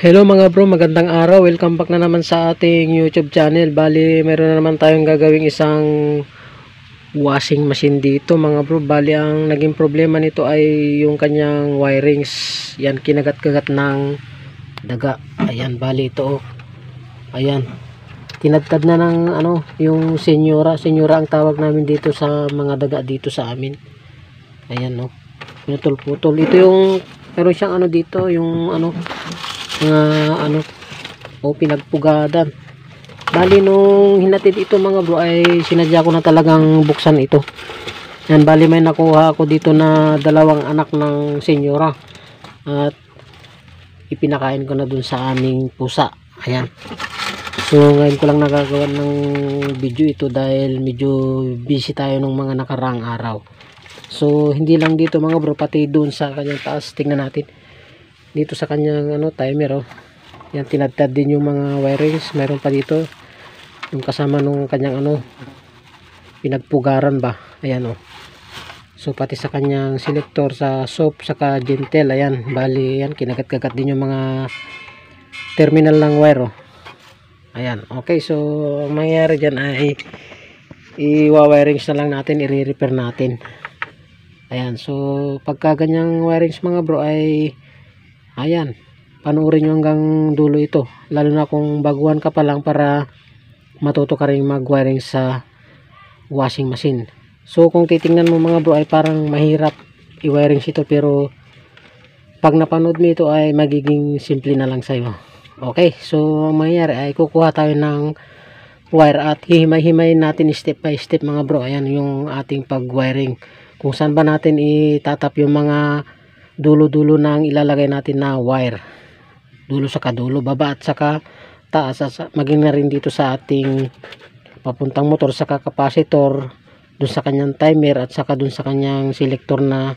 Hello mga bro, magandang araw. Welcome back na naman sa ating YouTube channel. Bali, meron na naman tayong gagawing isang washing machine dito mga bro. Bali, ang naging problema nito ay yung kanyang wirings. Yan, kinagat-kagat ng daga. Ayan, bali ito. Ayan. Tinadtad na ng yung senyora. Senyora ang tawag namin dito sa mga daga dito sa amin. Ayan, no. Pinutol-putol. Ito yung meron siyang dito, yung pinagpugadan. Bali nung hinatid ito mga bro ay sinadya ko na talagang buksan ito. Yan, bali may nakuha ako dito na dalawang anak ng senyora at ipinakain ko na dun sa aming pusa. Ayan. So ngayon ko lang nagagawa ng video ito dahil medyo busy tayo nung mga nakaraang araw. So hindi lang dito mga bro, pati dun sa kanyang taas. Tingnan natin dito sa kanyang timer. Yan, tinadtad din yung mga wirings. Meron pa dito yung kasama nung kanyang pinagpugaran ba. Ayan so pati sa kanyang selector sa soap saka gentle. Ayan, bali yan, kinagat-kagat din yung mga terminal ng wire. Ayan, okay. So ang mangyayari dyan ay i-wirings na lang natin, i-repair natin. Ayan, so pagka ganyang wirings mga bro ay ayan, panoorin nyo hanggang dulo ito, lalo na kung baguhan ka pa lang para matuto ka rin mag-wiring sa washing machine. So kung titingnan mo mga bro ay parang mahirap i-wiring ito, pero pag napanood mo ito ay magiging simple na lang sa'yo. Okay, so ang mangyayari ay kukuha tayo ng wire at hihimay-himayin natin step by step mga bro. Ayan yung ating pag-wiring, kung saan ba natin itatap yung mga dulo-dulo ng ilalagay natin na wire, dulo sa kadulo, baba at saka taas, maging na rin dito sa ating papuntang motor saka capacitor, dun sa kanyang timer at saka dun sa kanyang selector na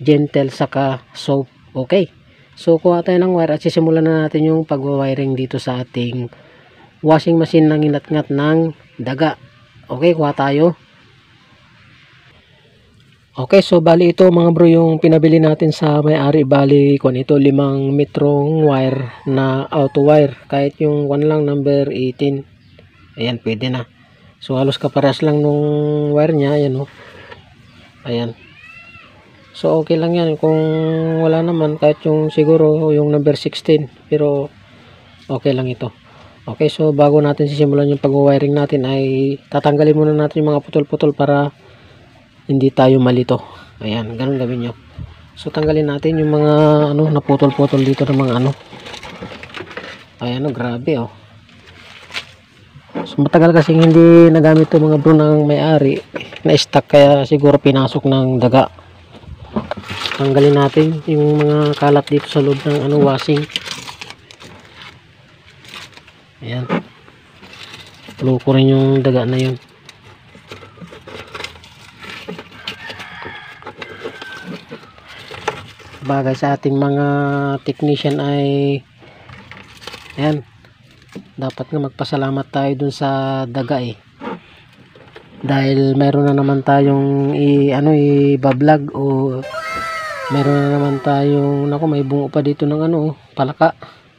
gentle saka soap. Okay, so kuha tayo ng wire at sisimulan na natin yung pag-wiring dito sa ating washing machine ng inat-ngat ng daga. Okay, kuha tayo. Okay, so bali ito mga bro yung pinabili natin sa may-ari. Bali kung ito 5 metrong wire na auto wire, kahit yung lang number 18. Ayan, pwede na. So halos kaparas lang nung wire nya. Ayan ayan. So okay lang yan kung wala naman, kahit yung siguro yung number 16, pero okay lang ito. Okay, so bago natin sisimulan yung pag-wiring natin ay tatanggalin muna natin yung mga putol-putol para hindi tayo malito. Ayan, ganun gawin nyo. So tanggalin natin yung mga naputol-putol dito ng mga ayan, grabe So matagal kasi hindi nagamit to mga bro ng may-ari, na stock, kaya siguro pinasok ng daga. Tanggalin natin yung mga kalat dito sa loob ng washing. Ayan, loko rin yung daga na yun. Bagay sa ating mga technician ay ayan, dapat nga magpasalamat tayo dun sa daga dahil meron na naman tayong i-vlog, o meron na naman tayong may bungo pa dito ng palaka,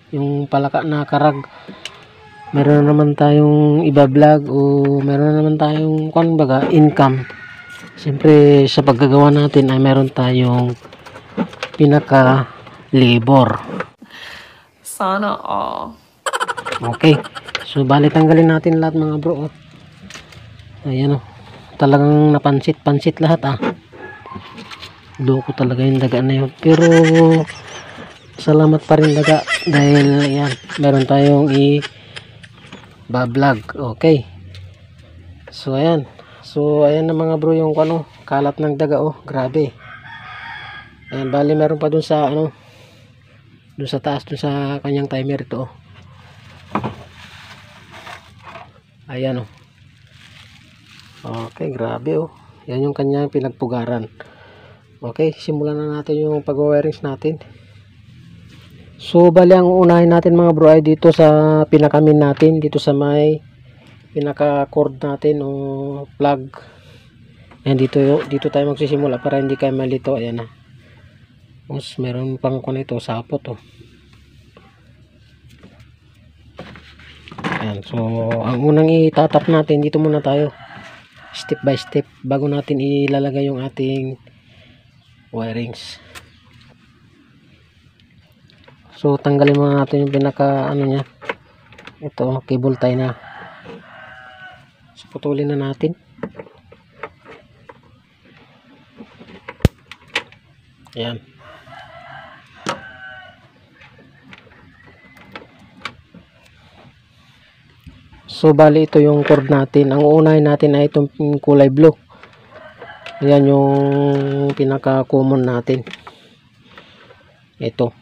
yung palaka na karag. Meron na naman tayong i-vlog, o meron na naman tayong income. Siyempre sa paggagawa natin ay meron tayong pinaka labor. Sana all. Okay, so bali tanggalin natin lahat mga bro. Ayan talagang napansit lahat loko talaga yung daga na yun, pero salamat pa rin daga dahil ayan, meron tayong i-vlog. Okay, so ayan na mga bro yung kalat ng daga. Grabe. Ayan, bali meron pa dun sa dun sa taas, dun sa kanyang timer ito. Ayan okay, grabe yan yung kanyang pinagpugaran. Okay, simulan na natin yung pag-wirings natin. So bali ang unahin natin mga bro ay dito sa pinakamin natin, dito sa may pinaka cord natin o plug. Ayan, dito tayo magsisimula para hindi kayo malito. Ayan meron pang ito sapot Ayan. So ang unang itatap natin, dito muna tayo step by step bago natin ilalagay yung ating wirings. So tanggalin muna natin yung pinaka ano nya, ito cable tie na. So putulin na natin. Ayan. So bali ito yung cord natin. Ang uunahin natin ay itong kulay blue. Ayan yung pinaka common natin. Ito.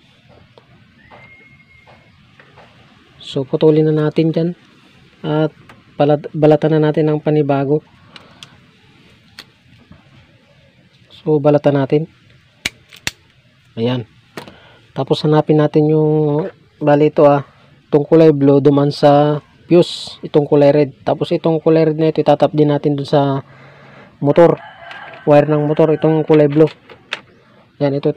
So putulin na natin dyan. At balatan na natin ng panibago. So balatan natin. Ayan. Tapos hanapin natin yung bali ito itong kulay blue duman sa fuse, itong kulay red. Tapos itong kulay red na ito itatap din natin dun sa motor, wire ng motor, itong kulay blue. Yan, ito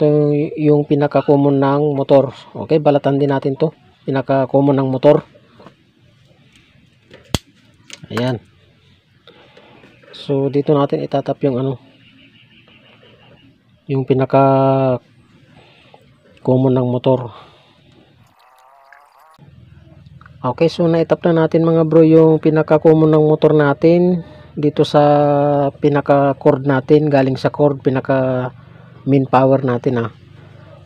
yung pinaka common ng motor. Okay, balatan din natin to, pinaka common ng motor. Ayan. So dito natin itatap yung ano, yung pinaka common ng motor. Okay, so naitap na natin mga bro yung pinaka common ng motor natin dito sa pinaka cord natin, galing sa cord pinaka main power natin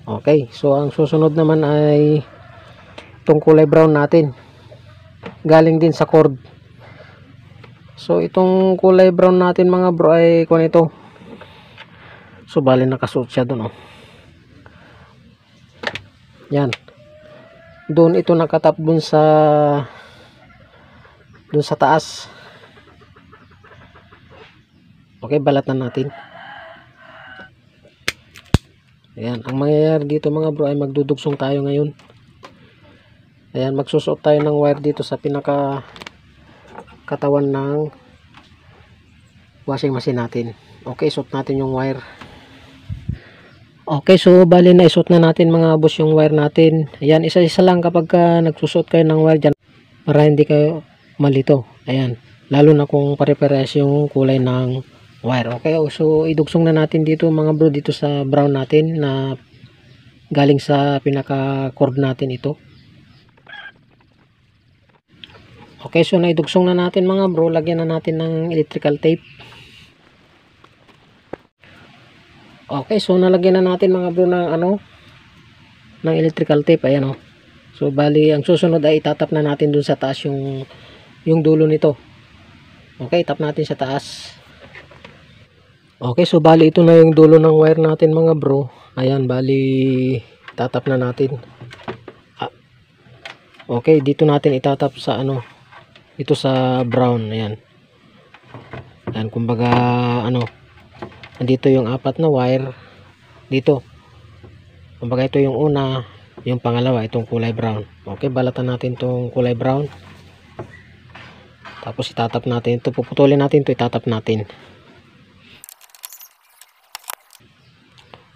Okay, so ang susunod naman ay itong kulay brown natin, galing din sa cord. So itong kulay brown natin mga bro ay kung ito, so bali nakasuot siya dun yan. Doon ito nakatap dun sa taas. Okay, balatan natin. Ayan, ang mangyayari dito mga bro ay magdudugsong tayo ngayon. Ayan, magsusuot tayo ng wire dito sa pinaka katawan ng washing machine natin. Okay, suot natin yung wire. Okay, so bali na isuot na natin mga boss yung wire natin. Ayan, isa-isa lang kapag nagsusuot kayo ng wire dyan para hindi kayo malito. Ayan, lalo na kung pare-parehas yung kulay ng wire. Okay, so idugsong na natin dito mga bro, dito sa brown natin na galing sa pinaka cord natin ito. Okay, so naidugsong na natin mga bro, lagyan na natin ng electrical tape. Okay, so nalagyan na natin mga bro ng ng electrical tape. Ayan So bali ang susunod ay itatap na natin dun sa taas yung dulo nito. Okay, tap natin sa taas. Okay, so bali ito na yung dulo ng wire natin mga bro. Ayan, bali tatap na natin. Okay, dito natin itatap sa ito sa brown. Ayan. Ayan, kumbaga andito yung apat na wire dito. Kumbaga ito yung una, yung pangalawa itong kulay brown. Okay, balatan natin itong kulay brown. Tapos itatap natin ito, puputulin natin ito, itatap natin.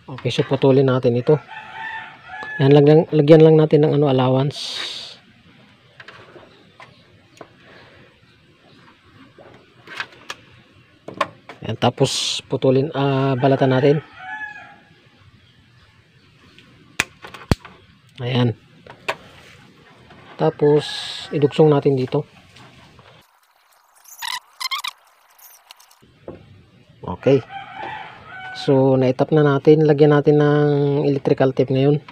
Okay, so putulin natin ito. Yan, lagyan lang natin ng allowance. Yan, tapos putulin, balatan natin. Ayan. Tapos idugsong natin dito. Okay. So naitap na natin, lagyan natin ng electrical tape ngayon.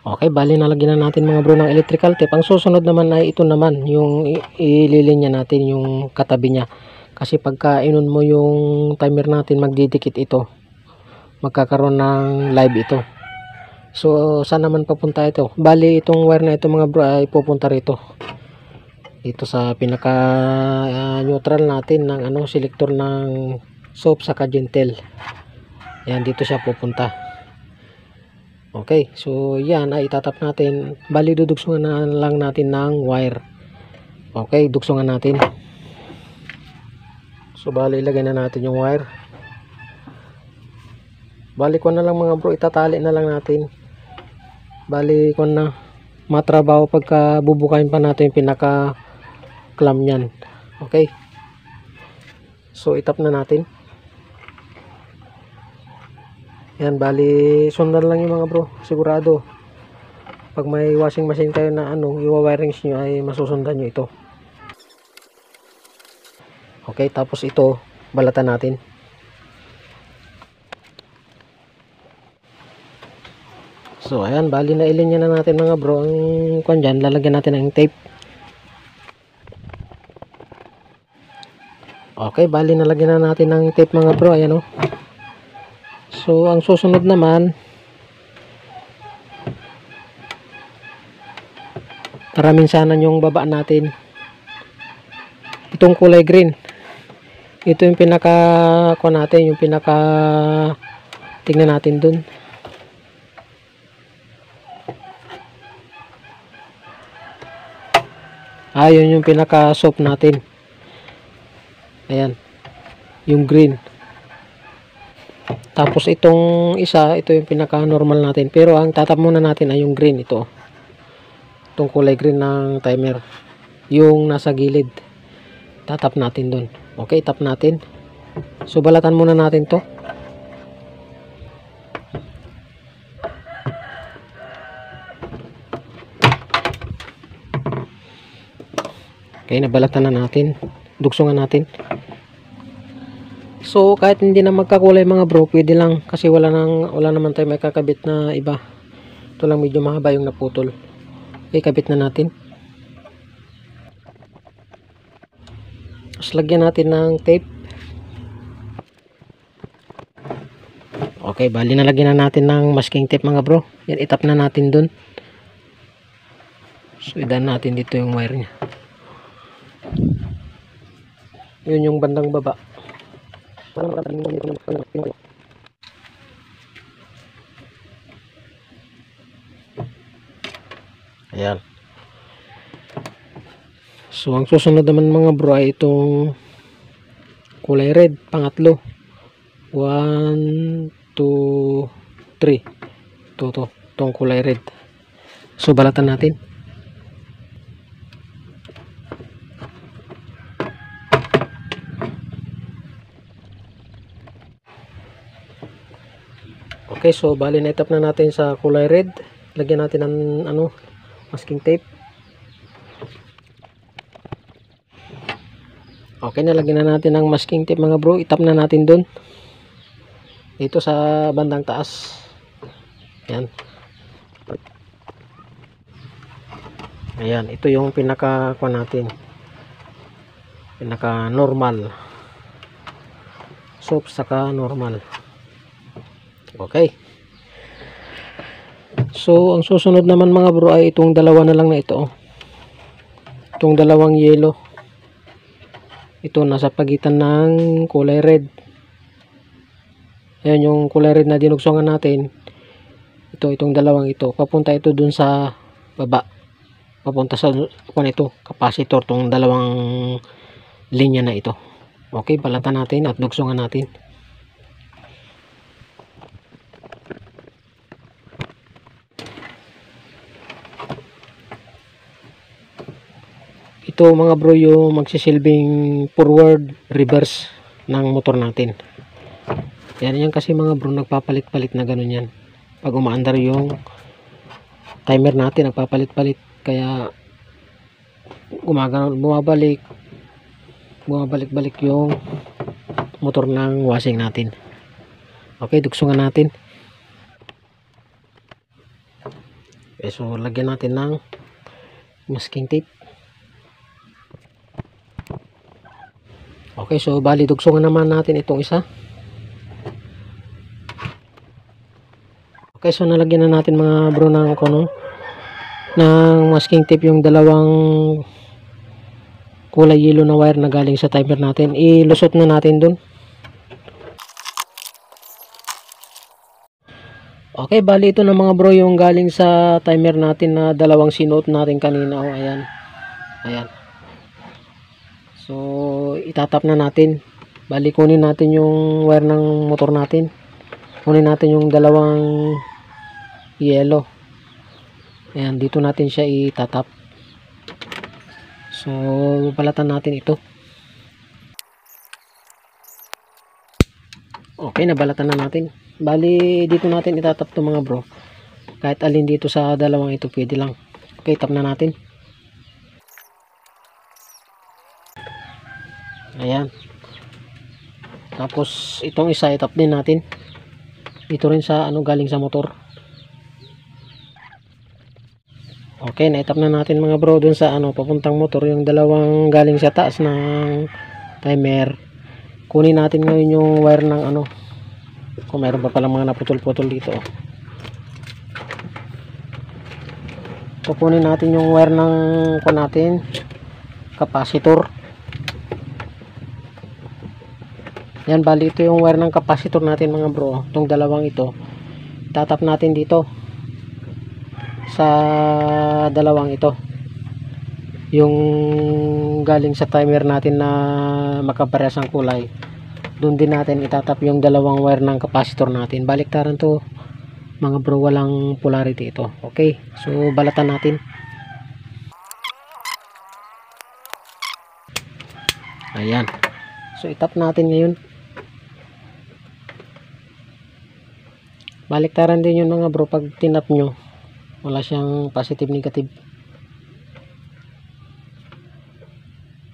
Okay, bali nalagyan na natin mga bro ng electrical tape. Ang susunod naman ay ito naman, yung ililinya natin yung katabi niya. Kasi pagka inon mo yung timer natin, magdidikit ito. Magkakaroon ng live ito. So, saan naman papunta ito? Bali, itong wire na ito mga bro ay pupunta rito. Dito sa pinaka neutral natin ng selector ng soap saka gentle. Yan, dito siya pupunta. Okay, so yan ay itatap natin. Bali dudugsungan na lang natin ng wire. Okay, dugsungan natin. So bali ilagay na natin yung wire. Bali ko na lang mga bro, itatali na lang natin. Bali ko na matrabaho pagka bubukayin pa natin yung pinaka clamp niyan. Okay, so itap na natin. Yan, bali sundan lang yung mga bro, sigurado pag may washing machine kayo na i-wirings nyo ay masusundan nyo ito. Okay, tapos ito balatan natin. So ayan, bali na ilinya na natin mga bro ang kwan dyan. Lalagyan natin ng tape. Okay, bali nalagyan na natin ng tape mga bro. Ayan o. So ang susunod naman, paraminsanan yung baba natin. Itong kulay green, ito yung pinaka kwan natin, yung pinaka tingnan natin dun. Yun yung pinaka soap natin. Ayan, yung green. Tapos itong isa, ito yung pinaka normal natin, pero ang tatap muna natin ay yung green. Ito, itong kulay green ng timer, yung nasa gilid, tatap natin dun. Okay, tap natin. So balatan muna natin to. Okay, nabalatan na natin. Dugsungan natin. So kahit hindi na magkakulay mga bro, pwede lang kasi wala naman tayo may kakabit na iba. Ito lang medyo mahaba yung naputol. Okay, kabit na natin. Tapos lagyan natin ng tape. Okay, bali nalagyan na natin ng masking tape mga bro. Yan, itap na natin dun. So idan natin dito yung wire nya. Yun yung bandang baba. Ayan. So ang susunod naman mga bro ay itong kulay red, pangatlo. 1, 2, 3. Itong kulay red. So balatan natin. Okay, so bali na itap na natin sa kulay red. Lagyan natin ng masking tape. Okay, nalagyan na natin ng masking tape mga bro. Itap na natin dun. Dito sa bandang taas. Ayan. Ayan, ito yung pinaka kuha natin. Pinaka normal. Soap saka normal. Okay. So ang susunod naman mga bro ay itong dalawa na lang na ito. Itong dalawang yellow. Ito nasa pagitan ng kulay red. Ayan yung kulay red na dinugsungan natin. Itong dalawang ito. Papunta ito dun sa baba. Papunta sa capacitor, tong dalawang linya na ito. Okay, balatan natin at dugsungan natin. Ito mga bro yung magsisilbing forward, reverse ng motor natin. Yan kasi mga bro, nagpapalit-palit na ganun yan. Pag umaandar yung timer natin, nagpapalit-palit. Kaya bumabalik-balik yung motor ng washing natin. Okay, dugsungan natin. Okay, so lagyan natin ng masking tape. Okay, so bali dugsungan naman natin itong isa. Okay, so nalagyan na natin mga bro ng ng masking tape yung dalawang kulay yellow na wire na galing sa timer natin. Ilusot na natin dun. Okay, bali ito na mga bro yung galing sa timer natin na dalawang sinuot natin kanina. Ayan. Ayan. So itatap na natin. Bali kunin natin yung wire ng motor natin. Kunin natin yung dalawang yellow. Ayan, dito natin siya itatap. So, balatan natin ito. Okay, nabalatan na natin. Bali, dito natin itatap to mga bro. Kahit alin dito sa dalawang ito, pwede lang. Okay, tap na natin. Ayan. Tapos, itong isa, itap din natin. Dito rin sa, galing sa motor. Okay, naitap na natin mga bro dun sa papuntang motor, yung dalawang galing sa taas ng timer. Kunin natin ngayon yung wire ng kung mayroon pa palang mga naputol-putol dito. Kukunin natin yung wire ng capacitor. Yan, bali ito yung wire ng capacitor natin mga bro. Itong dalawang ito, tatap natin dito sa dalawang ito, yung galing sa timer natin na makaparehas ang kulay. Doon din natin itatap yung dalawang wire ng capacitor natin. Baliktaran to mga bro, walang polarity ito. Okay, so balatan natin. Ayan, so itap natin ngayon. Baliktaran din yun mga bro, pag tinap nyo wala siyang positive negative.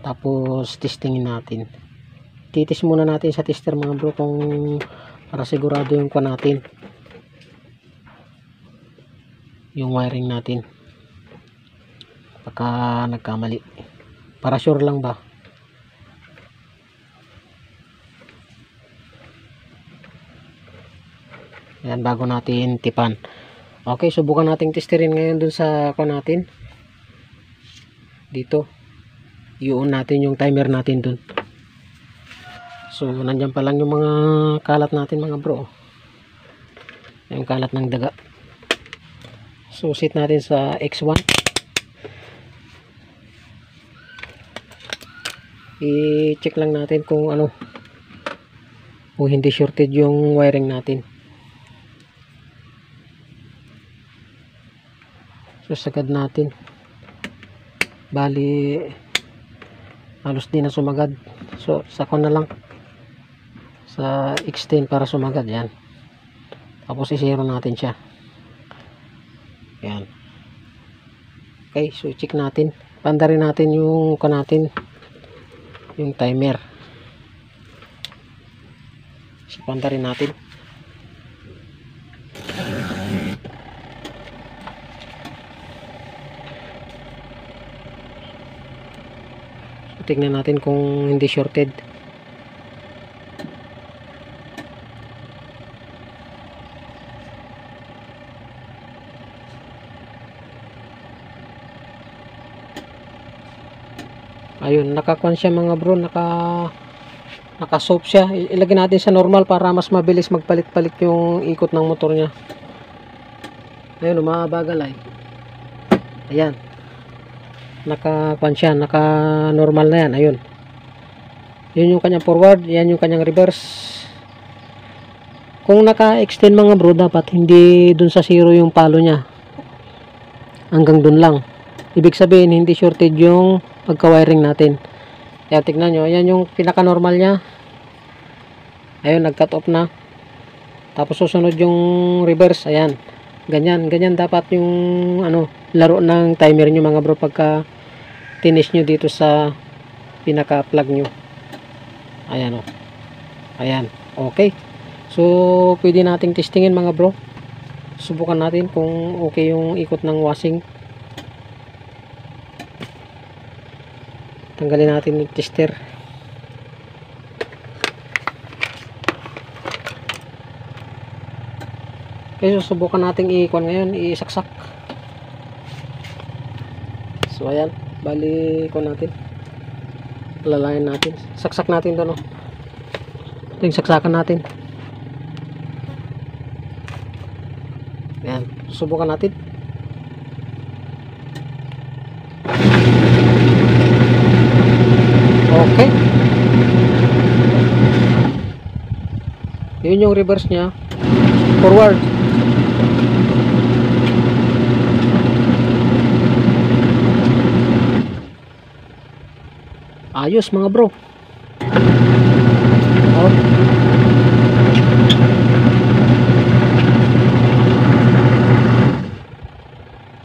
Tapos testingin natin. Titis muna natin sa tester mga bro, kung para sigurado yung natin, yung wiring natin, baka nagkamali, para sure lang ba. Yan, bago natin tipan. Okay, subukan nating testerin ngayon dun sa natin. Dito. I-on natin yung timer natin dun. So, nandyan pa lang yung mga kalat natin mga bro. Yung kalat ng daga. So, set natin sa X1. I-check lang natin kung kung hindi shorted yung wiring natin. So, sagad natin. Bali, halos di na sumagad. So, sako na lang sa X10 para sumagad. Yan. Tapos, i-zero natin siya. Yan. Okay, so check natin. Pandarin natin yung yung timer. So, pandarin natin. Tingnan natin kung hindi shorted. Ayun, nakakuan siya mga bro, naka-soap siya. Ilagay natin sa normal para mas mabilis magpalit-palit yung ikot ng motor niya. Ayun, mabagal ay. Ayan. Naka-kuan siya, naka-normal na yan. Ayun. Yun yung kanyang forward, yan yung kanyang reverse. Kung naka-extend mga bro, dapat hindi dun sa zero yung palo niya. Hanggang dun lang. Ibig sabihin, hindi shorted yung pagka-wiring natin. Kaya tignan nyo, ayan yung pinaka-normal niya. Ayun, nag-cut off na. Tapos susunod yung reverse. Ayan. Ganyan dapat yung laro ng timer nyo mga bro, pagka tinis nyo dito sa pinaka-plug nyo. Ayan o. Ayan. Okay. So, pwede nating testingin mga bro. Subukan natin kung okay yung ikot ng washing. Tanggalin natin yung tester. Okay, so subukan nating i-ikon ngayon, isaksak. So ayan, bali ikon natin. Lalayan natin. Saksak natin 'to, no. Ito yung saksakan natin. Ayan, subukan natin. Okay. Yun yung reverse niya. Forward. Ayos mga bro. Oh.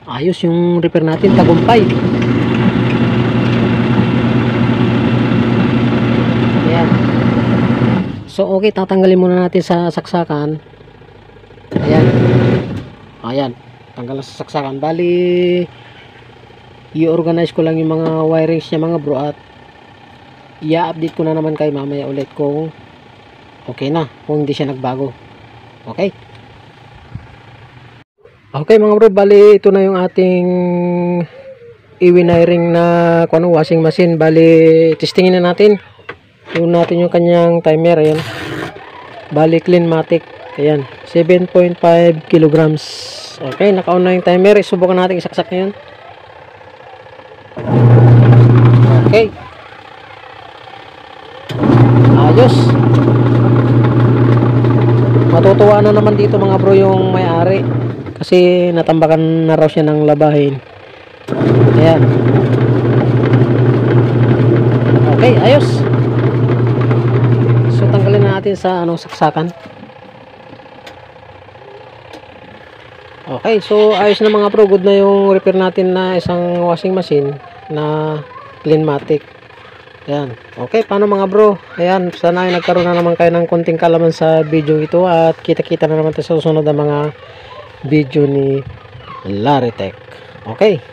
Ayos yung repair natin, tagumpay. Ayan. So okay, tatanggalin muna natin sa saksakan. Ayan. Ayan. Tanggal na sa saksakan. Bali, i-organize ko lang yung mga wirings niya mga bro, at i-update ko na naman kay mamaya ulit kung okay na, kung hindi siya nagbago. Okay. Okay mga bro, bali ito na yung ating i-wiring na washing machine. Bali, testingin na natin. Yung natin yung kanyang timer. Ayan. Bali, Cleanmatic. Ayan. 7.5 kilograms. Okay, naka-on na yung timer. Subukan natin isaksak ngayon. Okay. Ayos. Matutuwa na naman dito mga bro yung may-ari. Kasi natambakan na raw siya ng labahin. Ayan. Okay, ayos. So tanggalin na natin sa saksakan. Okay, so ayos na mga bro. Good na yung repair natin na isang washing machine na Cleanmatic. Ayan. Okay, paano mga bro? Ayan, sana ay nagkaroon na naman kayo ng konting kalaman sa video ito, at kita-kita na naman tayo sa susunod na mga video ni Laritech. Okay.